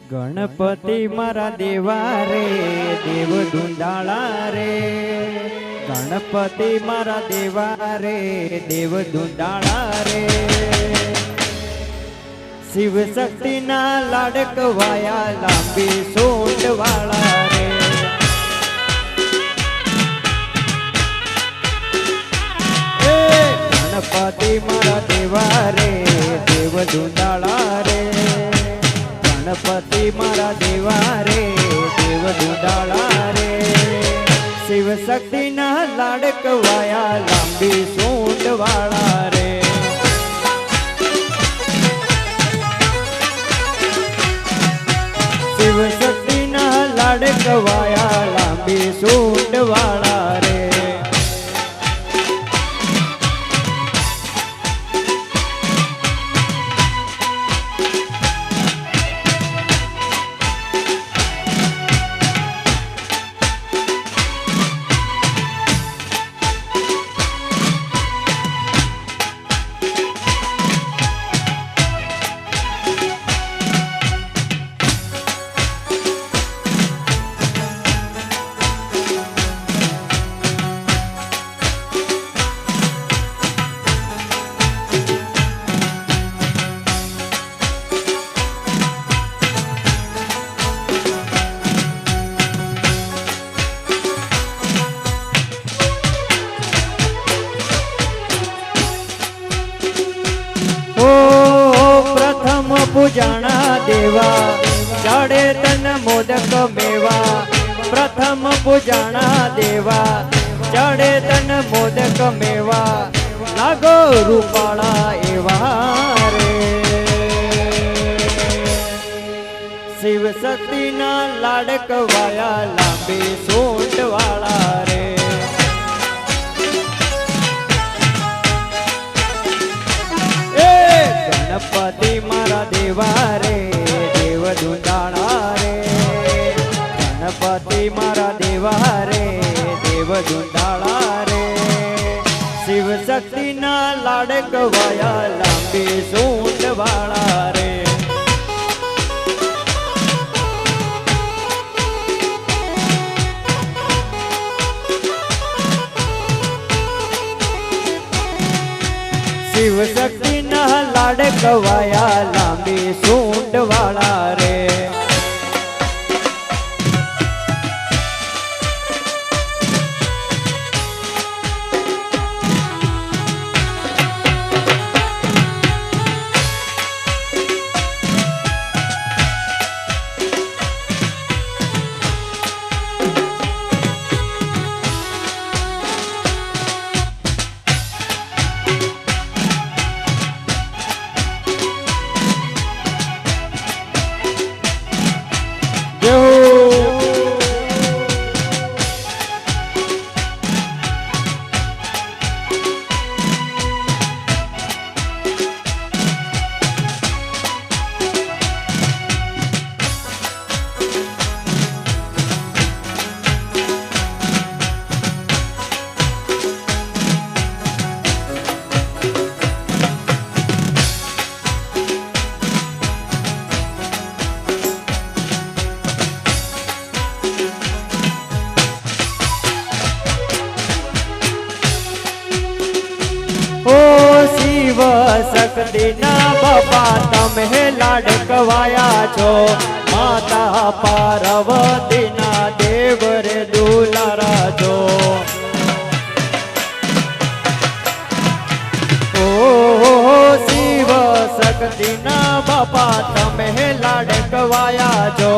ગણપતિ મારા દેવા રે દેવ દુંદાળા રે ગણપતિ મારા દેવા રે દેવ દુંદાળા રે શિવ શક્તિ ના લાડકવાયા લાંબી સોંડ વાળા રે ગણપતિ મારા દેવા રે દેવ દુંદાળા રે ગણપતિ મારા દેવા રે દેવ દુંદાળા રે શિવ શક્તિ ના લાડકવાયા લાંબી સૂંઢ વાળા રે શિવ શક્તિ ના લાડકવાયા લાંબી સૂંઢ વાળા રે પૂજાણા દેવા ચડે તન મોદક મેવા પ્રથમ પૂજાણા દેવા ચડે તન મોદક મેવા લાગો રૂપાળા એવા રે શિવ શક્તિ ના લાડકવાયા લાંબી સૂંઢ વાળા રે ગણપતિ મારા દેવા રે દેવ દુંદાળા રે ગણપતિ મારા દેવા રે દેવ દુંદાળા રે શિવ શક્તિ ના લાડકવાયા લાંબી સૂંઢ વાળા રે શિવ શક્તિ ના લાડકવાયા લાંબી સૂંઢ વાળા રે શિવ શક્તિ ના બાપા તમે લાડકવાયા છો માતા પાર્વતી ના દેવ રે દુલારા છો ઓ શિવ શક્તિ ના બાપા તમે લાડકવાયા છો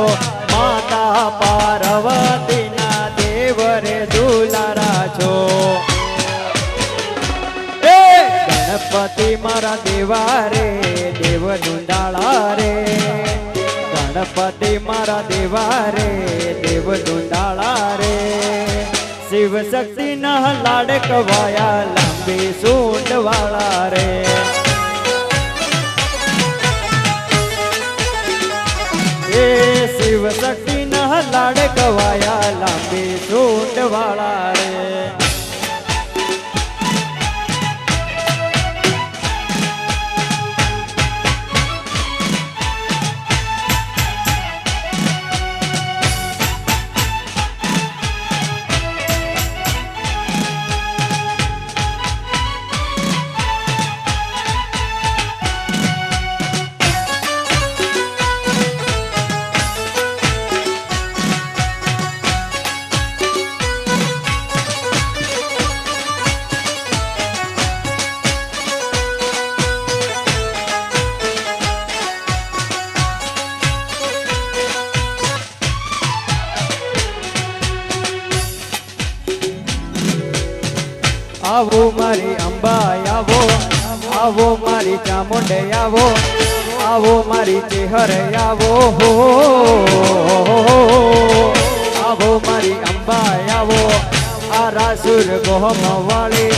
માતા પાર્વતી ના દેવ રે દુલારા છો ગણપતિ મારા દેવા રે દેવ દુંદાળા રે ગણપતિ મારા દેવા રે દેવ દુંદાળા રે શિવ શક્તિ ના લાડકવાયા લાંબી સૂંઢ વાળા રે એ શિવ શક્તિ ના લાડકવાયા લાંબી સૂંઢ વાળા રે આવો મારી અંબા આવો, આવો મારી ચામુંડે આવો, આવો મારી ચેહર આવો, આવો મારી અંબા આવો, આ રાસુર ગોમ વાળી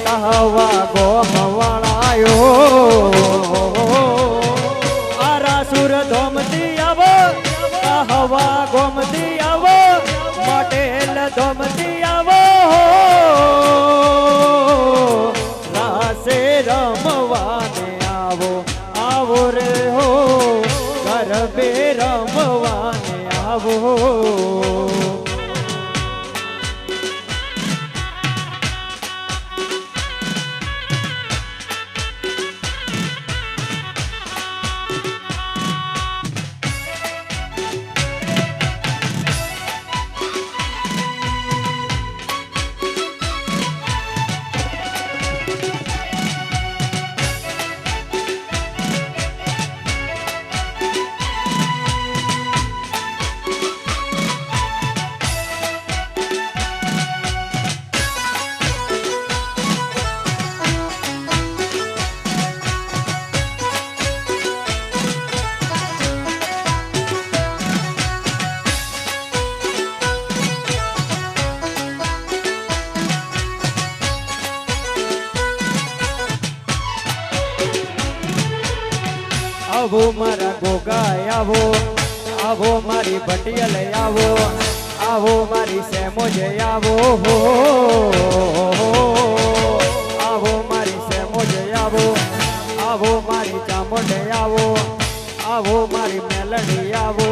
કહવા ગોમ વાળાયો, આ રાસુર ધોમતી આવો, કહવા ગોમતી આવો, મોટેલ ધોમતી આવો, રાસે રમવાને આવો, આવો રે હો ગરબે રમવાને આવો. આવો મારા ગોગા આવો, આવો મારી ભટિયલ આવો, આવો મારી સેમોજ આવો, આવો મારી સેમોજ આવો, આવો મારી ચામુંડ આવો, આવો મારી મેલડી આવો,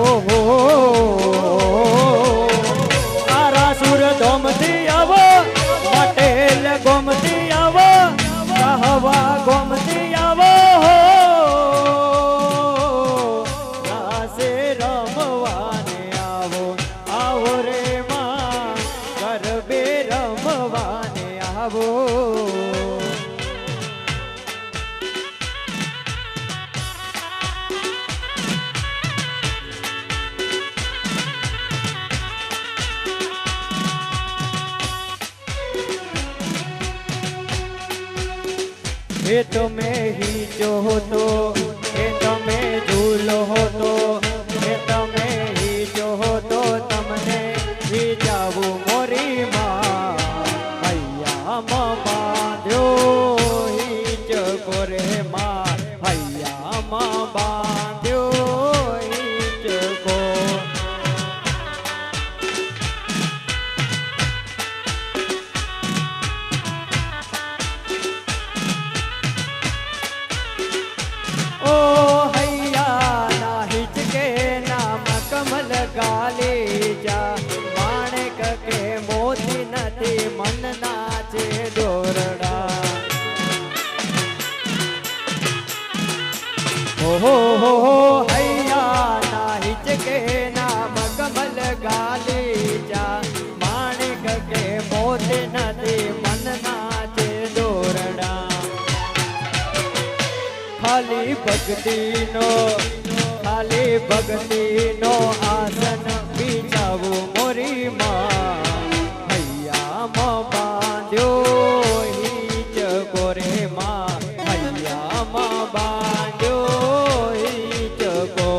આ રાસુર ધોમતી આવો, પટેલ ગોમતી આવો, કહવા ગોમતી આવો, રમવાને આવો, આવો રે માં ગરબે રમવાને આવો. એ તમે હી જો તો, એ તમે ઝૂલો તો, એ તમે હી જો તો તમને હી જાવું મોરી માં, હૈયામાં બાંધ્યો હી ચકોરે માં, હૈયામાં બાંધ્યો હી ચકો. ઓ હૈયા ના હિચકે નામ કમલ ગાલે જા, માણેક કે મોતી નથી મન નાચે દોરડા. ઓહો હૈયા ના હિચકે નામ કમલ ગાલે જા, માણેક કે મોતી નથી મન નાચે દોરડા. ખાલી ભક્તિનો, ખાલી ભક્તિનો આસન બીજાવું મોરી માં, હૈયામાં બાંધ્યો હી ચકોરે માં, હૈયામાં બાંધ્યો હી ચકો.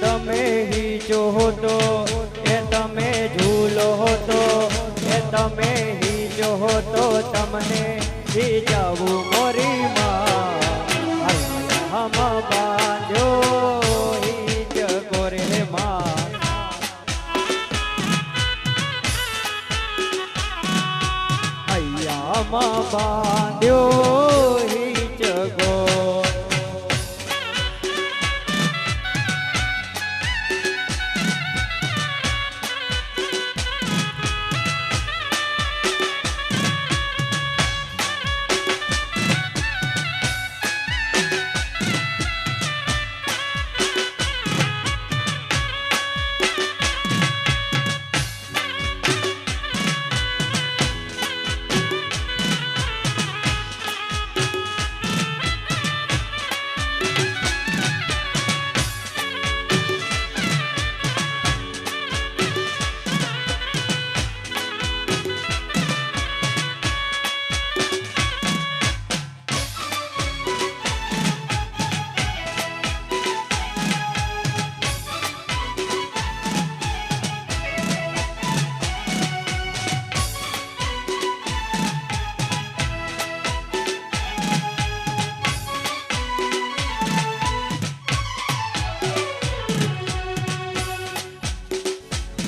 તમે હી જો તો, એ તમે ઝૂલો તો, એ તમે હી જો તો તમને હી જાવું મોરી માં, હૈયામાં બાંધ્યો હી ચકોરે માં. હૈયામાં બાંધ્યો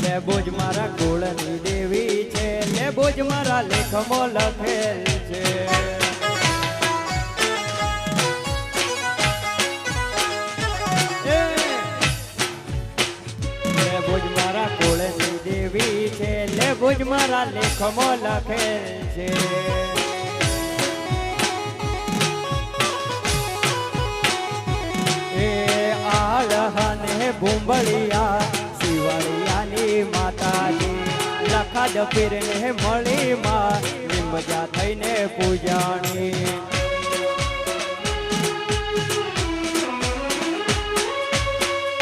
લેબોજ મારા કુળની દેવી છે, લેબોજ મારા લેખમાં લખેલ છે. લેબોજ મારા કુળની દેવી છે, લેબોજ મારા લેખમાં લખેલ છે. આળહને ભૂંબળિયા શિવળિયાની માતાજી, લખા જ પીરને મળી માં નિમજા થઈને પૂજાણી.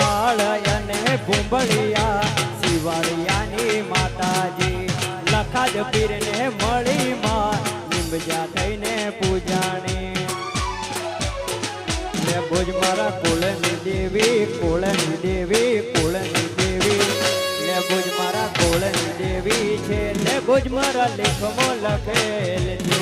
આળયને ભૂંબળિયા શિવળિયાની માતાજી, લખા જ પીરને મળી માં નિમજા થઈને પૂજાણી. લેબોજ મારા કુળની દેવી, કુળની દેવી, કુળની દેવી, લેબોજ મારા કુળની દેવી છે, લેબોજ મારા લેખમાં લખેલ છે.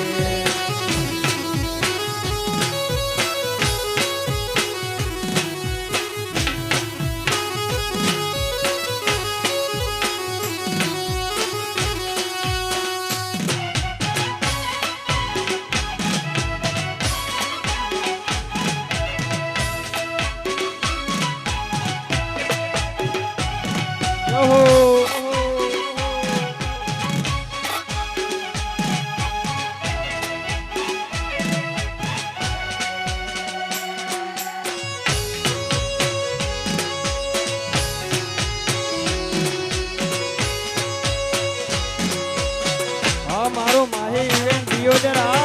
મારો માહી ઇવેન્ટ દિયોદરા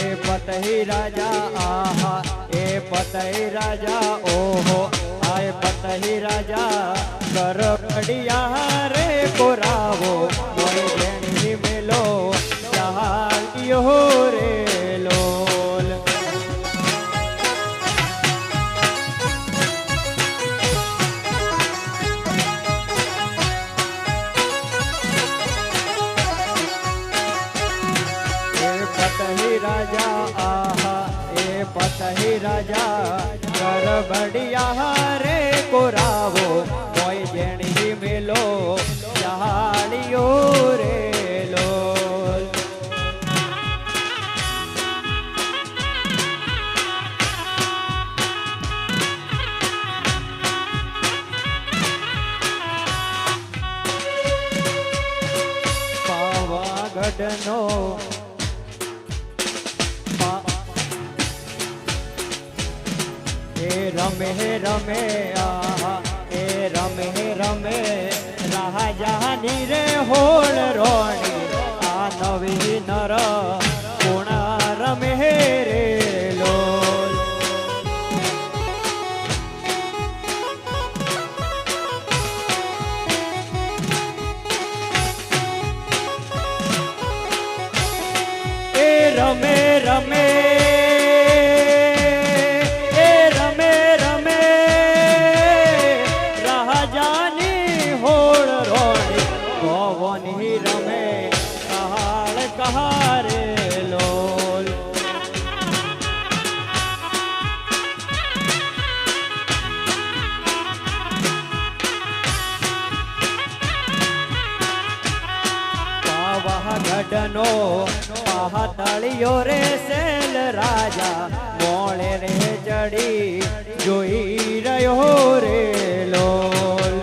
એ પતહી રાજા આહા, એ પતહી રાજા ઓહો, આય પતહી રાજા કર કડિયા રે કોરાવો, કોઈ બેણી મેલો ચાલ્યો રે લોલ. એ પતહી રાજા આહા, એ પતહી રાજા કર બડિયા રે કોરાવો, કોઈ જેણી મેલો ચાલ્યો રે લોલ. પાવાગઢનો એ રમે રમે આહા, એ રમે રમે રાજાની રે હોળ રોણી, આ નવી નર કોણા રમે રે લોલ. એ રમે રમે, એ રમે રમે રાજાની હોળ રોણી, ગોવની રમે કહાળ કહારે લોલ. પાવાગઢનો પાતળિયો રે સેલ રાજા, મોળે રે ચડી જોઈ રહ્યો રે લોલ.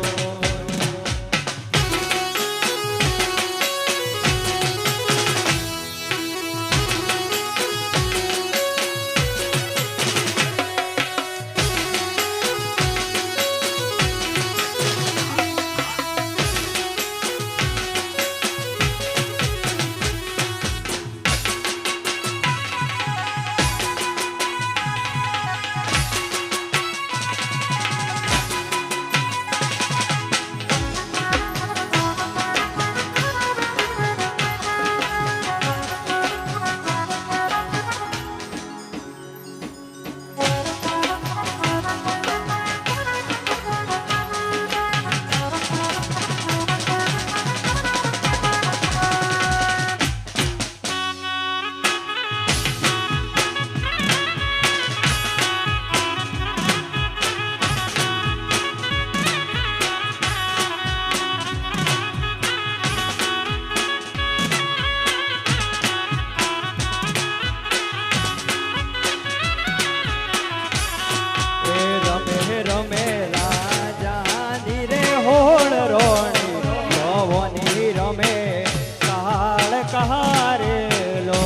રમે કાળ કહારેલો.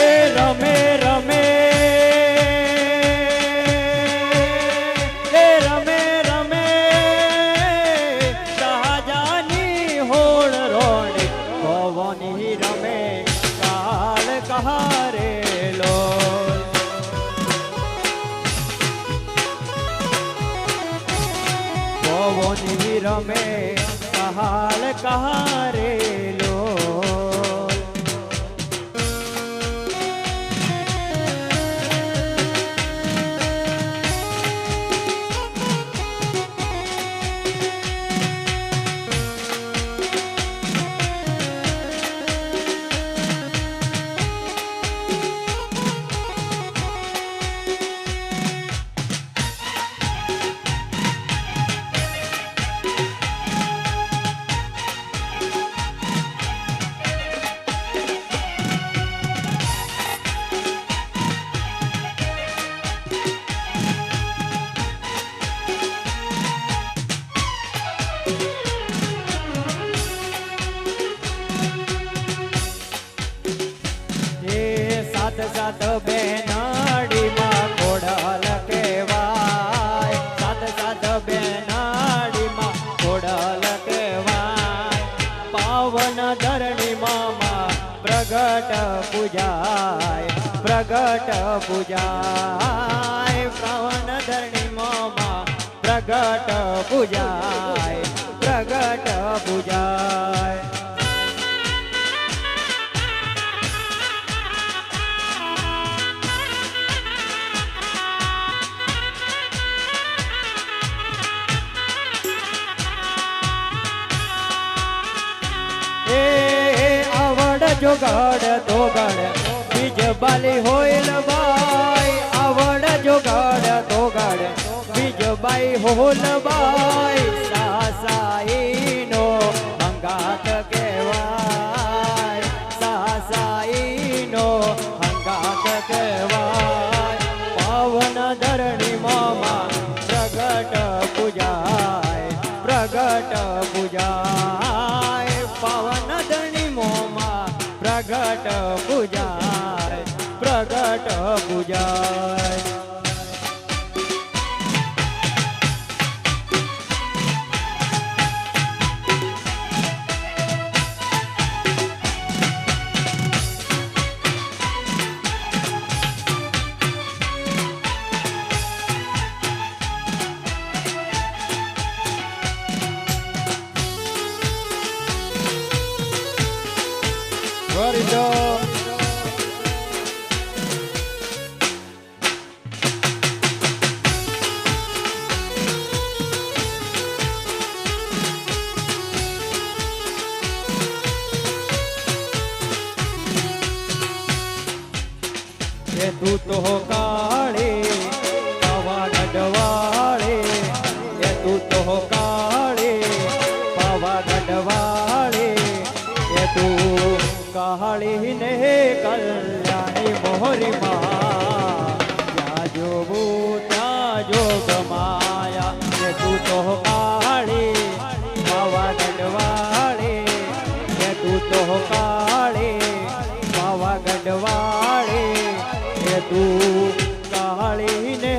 એ રમે રમે એ રમે રમે શાહજાની હોળ રોડ પવની રમે કાળ કહારેલો. પવની રમે કાળ કહારેલો. સાત બેનાડીમાં ખોડલ કહેવાય. સાત બેનાડીમાં ખોડલ કહેવાય. પાવન ધરણીમાં પ્રગટ પૂજાય પ્રગટ પૂજાય. પાવન ધરણીમાં પ્રગટ પૂજાય પ્રગટ પૂજાય. જોગડ તોગડ બીજ બાલી હોઈલ બાઈ. આવડ જોગડ તોગડ બીજ બાઈ હોલ બાઈ. સાસાઈનો હંગાત કહેવાય. સાસાઈનો હંગાત કહેવાય. પાવન ધરણીમાં પ્રગટ પૂજાય પ્રગટ પૂજાય. પાવન ધરણીમાં પ્રગટ પૂજાય પ્રગટ પૂજાય. તું તો કાળે પાવાગઢ વાળે. તું તો કાળે પાવાગઢ વાળે. તું કાળી ને કલ્યાણી મોહરી માં. ત્યાં જોવું ત્યાં જોગ માયા. તું તો કાળી પાવાગઢ વાળે. તું તો કાળી પાવાગઢ વાળે. તું કાળી ને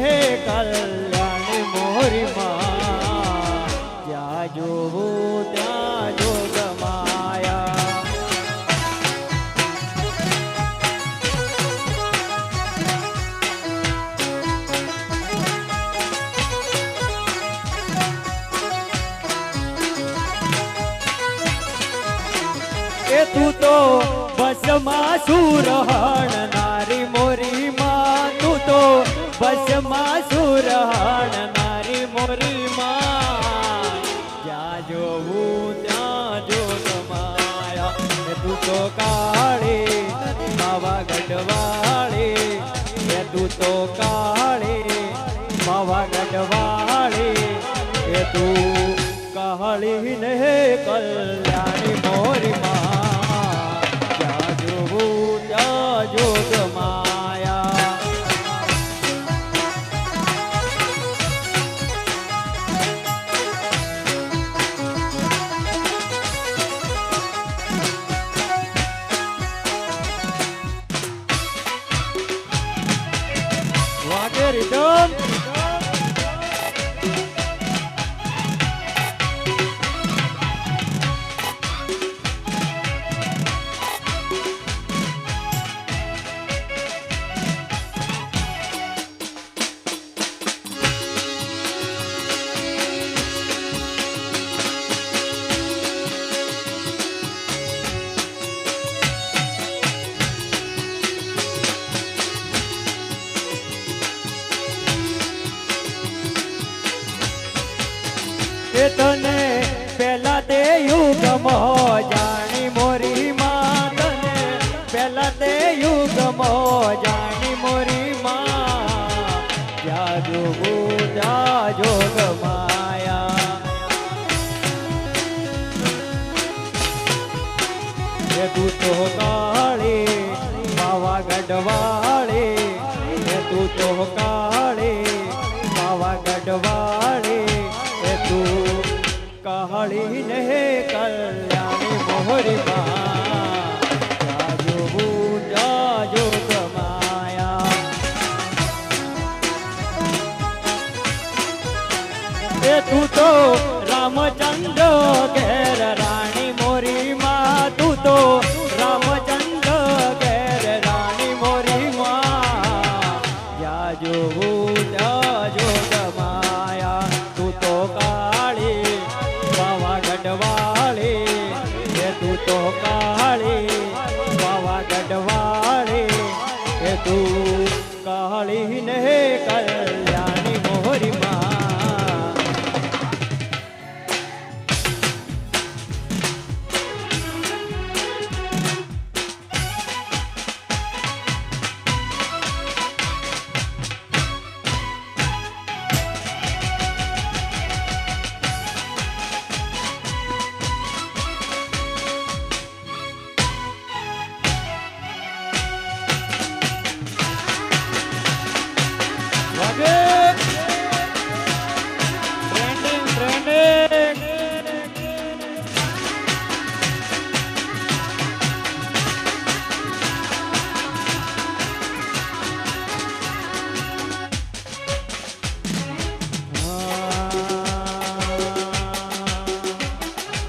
કલ્યાણી મોરી માં. જ્યાં જોવું ત્યાં જોગ માયા. એ તું તો બસમાં સુરહણ નારી મોરી માં. તું તો બસમાં સુરહણ નારી મોરી માં. જ્યાં જોવું ત્યાં જોગ માયા. તું તો કાળી પાવાગઢ વાળી. તું તો કાળી પાવાગઢ વાળી. તું કાળી ને કલ્યાણી મોરી માં. ત્યાં જોવું ત્યાં જોગ મો જાણી મોરી માં જ્યાં જોવું ત્યાં જોગ માયા એ તું તો કાળી પાવાગઢ વાળી એ તું તો કાળી પાવાગઢ વાળી એ તું કાળી ને કલ્યાણી મોહરી માં જાજો જાજો કમાયા એ તું તો રામચંદ્ર ઘેર રાણી મોરી માં તું તો રામચંદ્ર ઘેર રાણી મોરી માં જાજો જાજો કમાયા તું તો કાળી પાવાગઢ વાળી એ તું તો કાળી પાવાગઢ વાળી એ તું કાળી ને કલ્યાણી મોહરી માં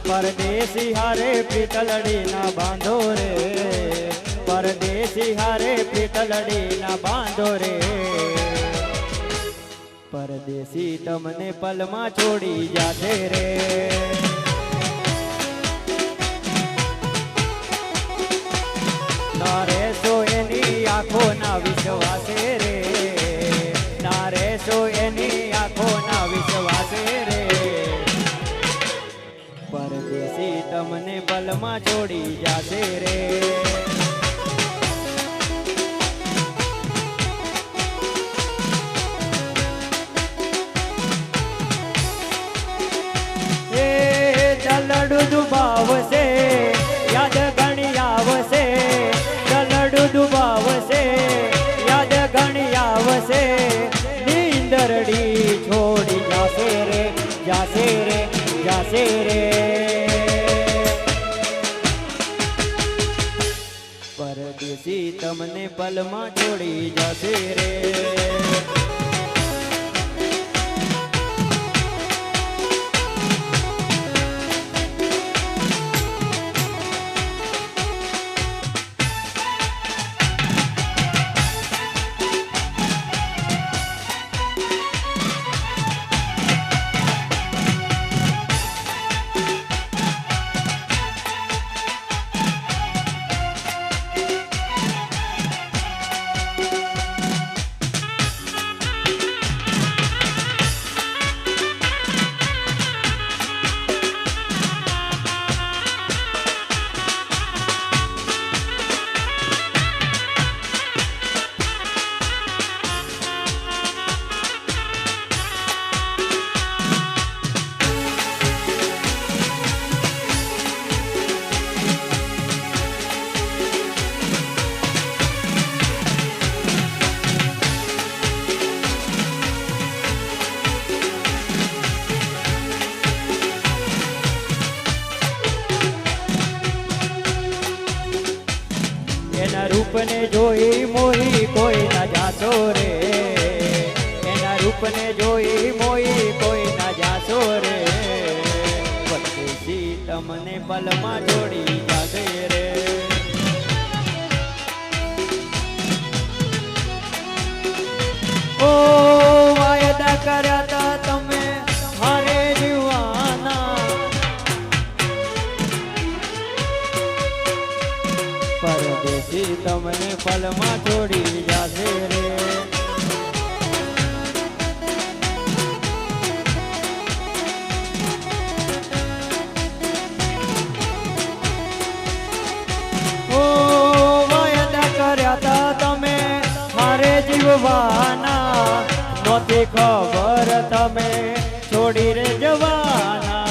પરદેશી હારે પીતલડી ના બાંધો રે પરદેશી હારે પીતલડી ના બાંધો રે પરદેશી તમને પલમાં છોડી જાશે રે ના રેસો એની આંખો ના વિશ્વાસે રે ના રેસો એની આંખો ના વિશ્વાસે રે પરદેશી તમને પલમાં છોડી જાશે રે એ દલડું દુબાવશે યાદ ઘણી આવશે દલડું દુબાવશે યાદ ઘણી આવશે નીંદરડી છોડી જાશે રે જાશે રે જાશે રે પરદેશી તમને પલમાં છોડી જાશે રે એના રૂપને જોઈ મોહી કોઈ ના જાશો રે એના રૂપને જોઈ મોહી કોઈ ના જાશો રે પરદેશી તમને પલમાં જોડી જાશે રે ઓ વાયદા કર્યા તા તમે હારે જીવાના પરદેશી તમને પલમાં છોડી જાશે રે ઓ વાયદા કર્યા તા જીવવાના નોતી ખબર તમે છોડી રે જવાના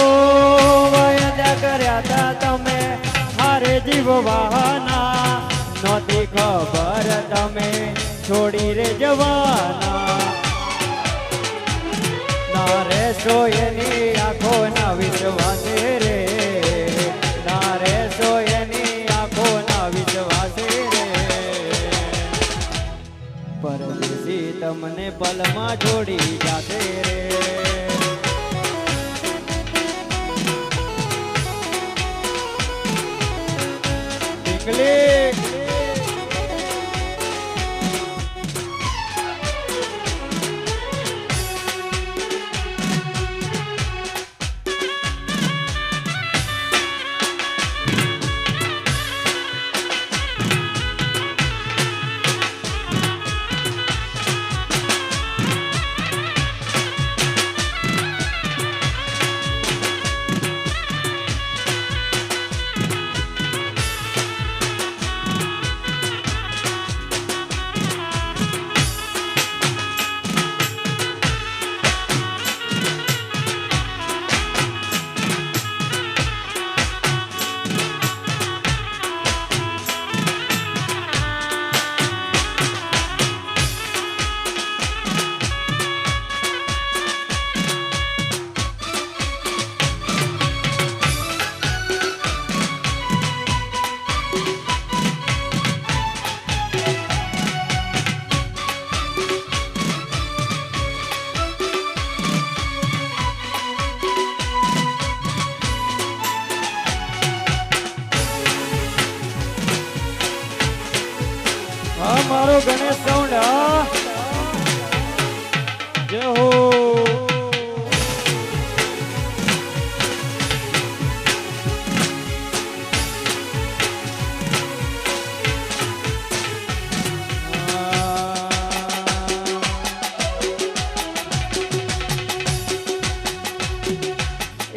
ઓ વાયદા કર્યા તા તમે હારે જીવવાના નોતી ખબર તમે છોડી રે જવાના ના રે સોયની આંખો ના વિશ્વાસે રે ના રે સોયની આંખો ના વિશ્વાસે રે પરદેશી તમને પલમાં છોડી જાતે રે મારો ગણેશ સૌંડા જય હો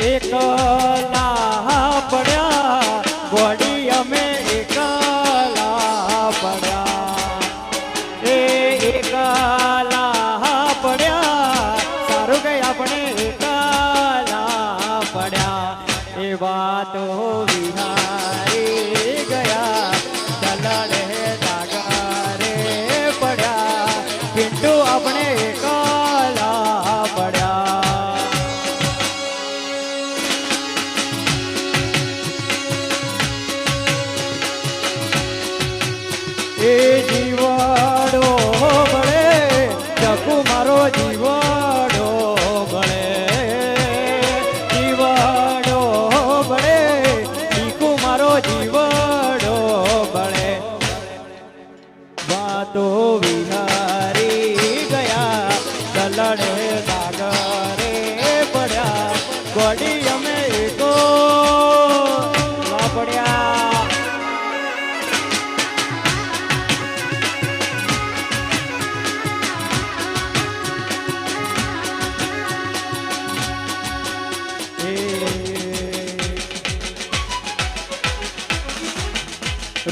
એકલા પડ્યા ગોડી અમે એકલા પડ્યા એકલા પડ્યા સારું કે આપણે એકલા પડ્યા એ વાતો વિહારી ગયા ચલડે દાગરે પડ્યા પિન્ટુ આપણે એકલા પડ્યા એ જીવાડો બળે ચકુ મારો જીવાડો બળે જીવાડો બળે ચીકુ મારો જીવાડો બળે વાતો વિહારી ગયા દલડે દાગરે પડ્યા ગોડી અમે એકો પડ્યા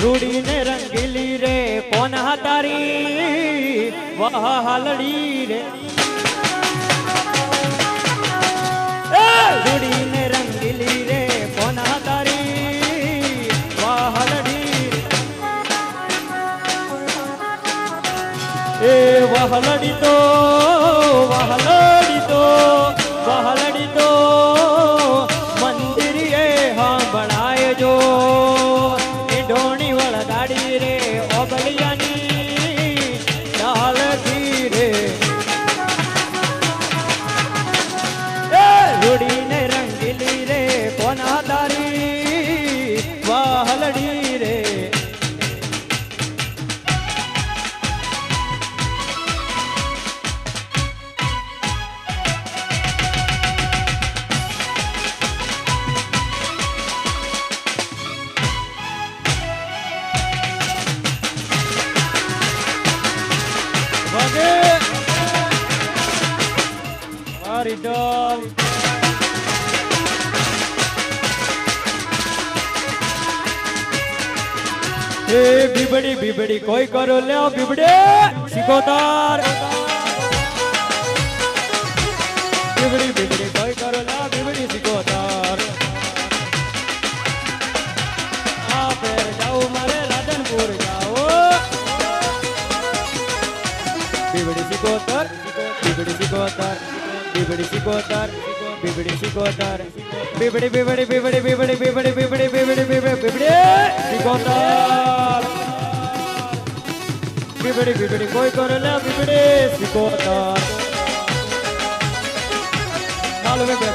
રૂડી ને રંગીલી રે કોણ તારી વહાલડી રે રૂડી ને રંગીલી રે કોણ તારી વહાલડી એ વહાલડી તો વહાલડી તો વહાલડી તો મંદિર એ હા બનાય જો ઢોણી વળગાડી રે ઓગલિયાની ડાલથી રે રૂડીને રંગીલી રે કોના તારી વહાલડી રે Maridol એ બીબડી બીબડી કોઈ કરો લે બીબડે સિકોતર બીબડી બીબડી કોઈ કરો લે બીબડી સિકોતર આ ફેર જાઓ મારે રાધનપુર જાઓ બીબડી સિકોતર બીબડી સિકોતર બીબડી સિકોતર બીબડી સિકોતર બીબડી બીબડી બીબડી બીબડી બીબડી બીબડી બીબડી બીબડી બીબડી સિકોતર બીબડી બીબડી કોઈ કરે લે બીબડી સિકોતર ચાલો બેબે